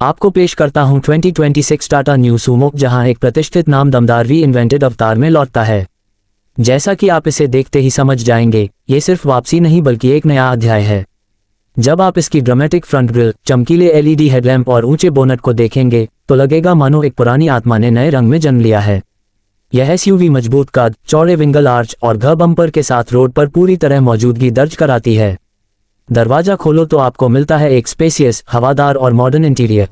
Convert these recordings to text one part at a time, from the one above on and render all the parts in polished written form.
आपको पेश करता हूं 2026 टाटा न्यू सूमो, जहां एक प्रतिष्ठित नाम दमदार री इन्वेंटेड अवतार में लौटता है। जैसा कि आप इसे देखते ही समझ जाएंगे, ये सिर्फ वापसी नहीं बल्कि एक नया अध्याय है। जब आप इसकी ड्रामेटिक फ्रंट ग्रिल, चमकीले एलईडी हेडलैम्प और ऊंचे बोनट को देखेंगे तो लगेगा मानो एक पुरानी आत्मा ने नए रंग में जन्म लिया है। यह एसयूवी मजबूत कद, चौड़े विंगल आर्च और घ बम्पर के साथ रोड पर पूरी तरह मौजूदगी दर्ज कराती है। दरवाजा खोलो तो आपको मिलता है एक स्पेसियस, हवादार और मॉडर्न इंटीरियर।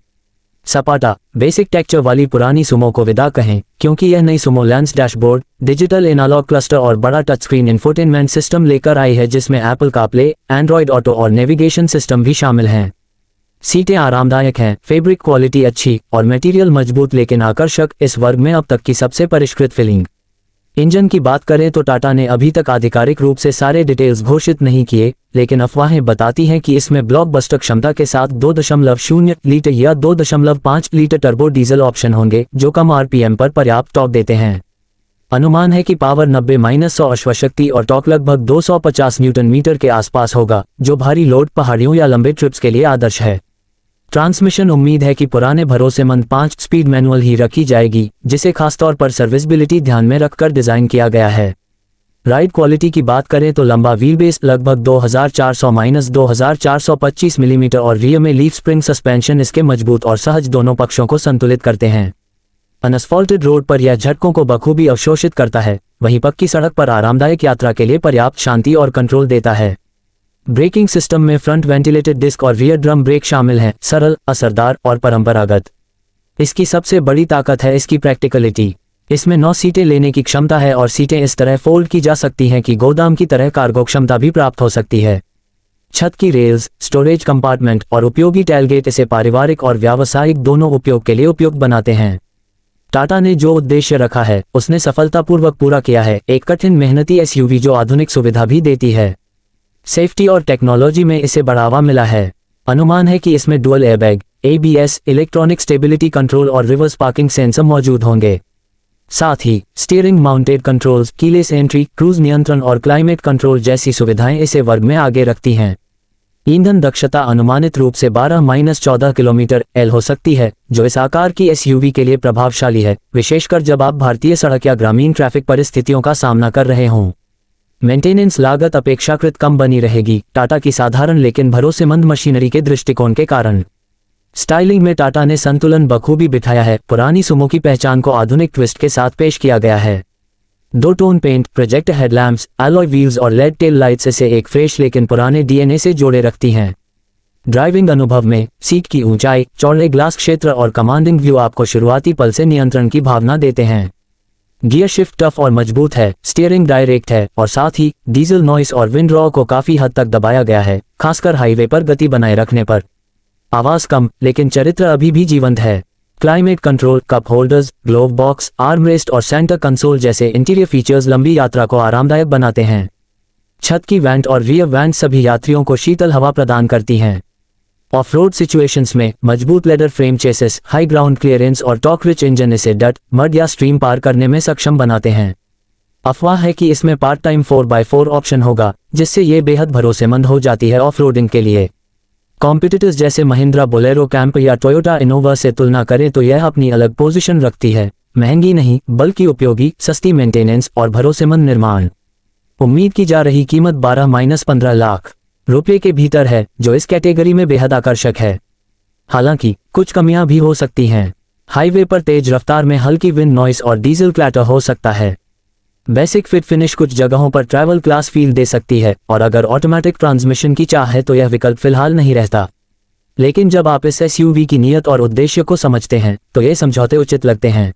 सपाटा, बेसिक टेक्सचर वाली पुरानी सुमो को विदा कहें, क्योंकि यह नई Sumo lens dashboard, digital analogue cluster और बड़ा टच स्क्रीन इंफोटेनमेंट सिस्टम लेकर आई है, जिसमें एप्पल कारप्ले, एंड्रॉयड ऑटो और नेविगेशन सिस्टम भी शामिल हैं। सीटें आरामदायक हैं, फैब्रिक क्वालिटी अच्छी और मटेरियल मजबूत लेकिन आकर्षक, इस वर्ग में अब तक की सबसे परिष्कृत फीलिंग। इंजन की बात करें तो टाटा ने अभी तक आधिकारिक रूप से सारे डिटेल्स घोषित नहीं किए, लेकिन अफवाहें बताती हैं कि इसमें ब्लॉकबस्टर क्षमता के साथ 2.0 लीटर या 2.5 लीटर टर्बो डीजल ऑप्शन होंगे, जो कम आरपीएम पर पर्याप्त टॉर्क देते हैं। अनुमान है कि पावर 90-100 अश्वशक्ति और टॉर्क लगभग 250 न्यूटन मीटर के आसपास होगा, जो भारी लोड, पहाड़ियों या लंबे ट्रिप्स के लिए आदर्श है। ट्रांसमिशन उम्मीद है कि पुराने भरोसेमंद 5 स्पीड मैनुअल ही रखी जाएगी, जिसे खासतौर पर सर्विसबिलिटी ध्यान में रखकर डिजाइन किया गया है। राइड क्वालिटी की बात करें तो लंबा व्हीलबेस लगभग 2400-2425 मिलीमीटर और रियर में लीफ स्प्रिंग सस्पेंशन इसके मजबूत और सहज दोनों पक्षों को संतुलित करते हैं। अनअस्फॉल्टेड रोड पर यह झटकों को बखूबी अवशोषित करता है, वहीं पक्की सड़क पर आरामदायक यात्रा के लिए पर्याप्त शांति और कंट्रोल देता है। ब्रेकिंग सिस्टम में फ्रंट वेंटिलेटेड डिस्क और रियर ड्रम ब्रेक शामिल हैं, सरल, असरदार और परंपरागत। इसकी सबसे बड़ी ताकत है इसकी प्रैक्टिकलिटी। इसमें 9 सीटें लेने की क्षमता है और सीटें इस तरह फोल्ड की जा सकती हैं कि गोदाम की तरह कार्गो क्षमता भी प्राप्त हो सकती है। छत की रेल्स, स्टोरेज कंपार्टमेंट और उपयोगी टैलगेट इसे पारिवारिक और व्यावसायिक दोनों उपयोग के लिए उपयुक्त बनाते हैं। टाटा ने जो उद्देश्य रखा है उसने सफलतापूर्वक पूरा किया है, एक कठिन मेहनती एसयूवी जो आधुनिक सुविधा भी देती है। सेफ्टी और टेक्नोलॉजी में इसे बढ़ावा मिला है। अनुमान है कि इसमें dual airbag, ABS, electronic stability control और रिवर्स पार्किंग सेंसर मौजूद होंगे। साथ ही steering mounted controls, keyless entry, cruise नियंत्रण और क्लाइमेट कंट्रोल जैसी सुविधाएं इसे वर्ग में आगे रखती हैं। ईंधन दक्षता अनुमानित रूप से 12-14 किलोमीटर एल हो सकती है, जो इस आकार की एसयूवी के लिए प्रभावशाली है, विशेषकर जब आप भारतीय सड़क या ग्रामीण ट्रैफिक परिस्थितियों का सामना कर रहे हों। मेंटेनेंस लागत अपेक्षाकृत कम बनी रहेगी, टाटा की साधारण लेकिन भरोसेमंद मशीनरी के दृष्टिकोण के कारण। स्टाइलिंग में टाटा ने संतुलन बखूबी बिठाया है। पुरानी सुमो की पहचान को आधुनिक ट्विस्ट के साथ पेश किया गया है। 2 tone paint, projector headlamps, alloy wheels और लेड टेल लाइट्स इसे एक फ्रेश लेकिन पुराने डीएनए से जोड़े रखती हैं। ड्राइविंग अनुभव में सीट की ऊंचाई, चौड़े ग्लास क्षेत्र और कमांडिंग व्यू आपको शुरुआती पल से नियंत्रण की भावना देते हैं। गियर शिफ्ट टफ और मजबूत है, स्टीयरिंग डायरेक्ट है और साथ ही डीजल नॉइस और विंड रॉ को काफी हद तक दबाया गया है, खासकर हाईवे पर गति बनाए रखने पर। आवाज कम लेकिन चरित्र अभी भी जीवंत है। Climate control, cup holders, glove box, armrest और सेंटर कंसोल जैसे इंटीरियर फीचर्स लंबी यात्रा को आरामदायक बनाते हैं। छत की वेंट और रियर वेंट सभी यात्रियों को शीतल हवा प्रदान करती हैं। ऑफ रोड सिचुएशंस में मजबूत leather frame chassis, high ground clearance और टॉर्क रिच इंजन इसे डट, मड या स्ट्रीम पार करने में सक्षम बनाते हैं। अफवाह है कि इसमें पार्ट टाइम 4x4 ऑप्शन होगा, जिससे ये बेहद भरोसेमंद हो जाती है ऑफ रोडिंग के लिए। कॉम्पिटिटर्स जैसे महिंद्रा बोलेरो कैंप या टोयोटा इनोवा से तुलना करें तो यह अपनी अलग पोजीशन रखती है। महंगी नहीं बल्कि उपयोगी, सस्ती मेंटेनेंस और भरोसेमंद निर्माण। उम्मीद की जा रही कीमत 12-15 लाख रुपये के भीतर है, जो इस कैटेगरी में बेहद आकर्षक है। हालांकि कुछ कमियां भी हो सकती हैं। हाईवे पर तेज रफ्तार में हल्की विंड नॉइस और डीजल क्लैटर हो सकता है। बेसिक फिट फिनिश कुछ जगहों पर ट्रैवल क्लास फील दे सकती है और अगर ऑटोमेटिक ट्रांसमिशन की चाह है तो यह विकल्प फिलहाल नहीं रहता। लेकिन जब आप इस एसयूवी की नीयत और उद्देश्य को समझते हैं तो ये समझौते उचित लगते हैं।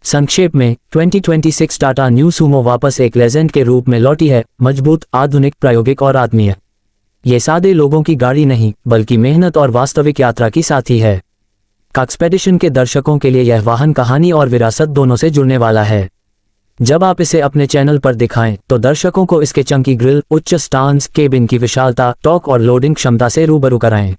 संक्षेप में 2026 टाटा न्यू सूमो वापस एक लेजेंड के रूप में लौटी है, मजबूत, आधुनिक, प्रायोगिक और आत्मीय। ये सादे लोगों की गाड़ी नहीं बल्कि मेहनत और वास्तविक यात्रा की साथी है। एक्सपेडिशन के दर्शकों के लिए यह वाहन कहानी और विरासत दोनों से जुड़ने वाला है। जब आप इसे अपने चैनल पर दिखाएं तो दर्शकों को इसके चंकी ग्रिल, उच्च स्टांस, केबिन की विशालता, टॉर्क और लोडिंग क्षमता से रूबरू कराएं।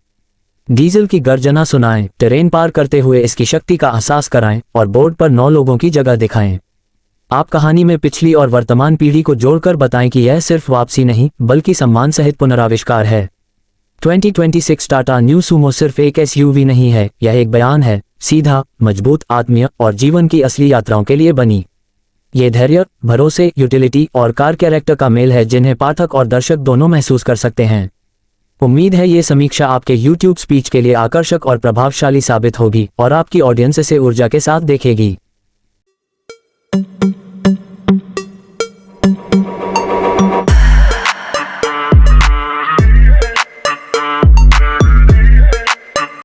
डीजल की गर्जना सुनाएं, टेरेन पार करते हुए इसकी शक्ति का एहसास कराएं और बोर्ड पर 9 लोगों की जगह दिखाएं। आप कहानी में पिछली और वर्तमान पीढ़ी को जोड़कर बताएं कि यह सिर्फ वापसी नहीं बल्कि सम्मान सहित पुनराविष्कार है। 2026 टाटा न्यू सूमो सिर्फ एक एसयूवी नहीं है, यह एक बयान है, सीधा, मजबूत, आत्मीय और जीवन की असली यात्राओं के लिए बनी। ये धैर्य, भरोसे, यूटिलिटी और कार कैरेक्टर का मेल है जिन्हें पाठक और दर्शक दोनों महसूस कर सकते हैं। उम्मीद है ये समीक्षा आपके YouTube स्पीच के लिए आकर्षक और प्रभावशाली साबित होगी और आपकी ऑडियंस इसे ऊर्जा के साथ देखेगी।